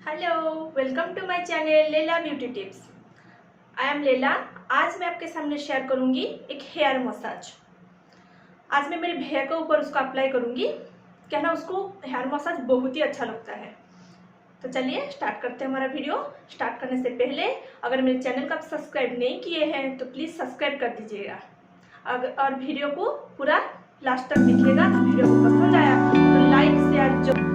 Hello, welcome to my channel Laila beauty tips. I am Laila. आज मैं आपके सामने शेयर करूंगी एक हेयर मसाज। आज मैं मेरे भैया के ऊपर उसको अप्लाई करूंगी। क्या ना, उसको हेयर मसाज बहुत ही अच्छा लगता है। तो चलिए स्टार्ट करते हैं हमारा वीडियो। स्टार्ट करने से पहले अगर मेरे चैनल को आप सब्सक्राइब नहीं किए हैं तो प्लीज़ सब्सक्राइब कर दीजिएगा। और वीडियो को पूरा लास्ट तक देखिएगा। तो वीडियो को पसंद आया तो लाइक शेयर जो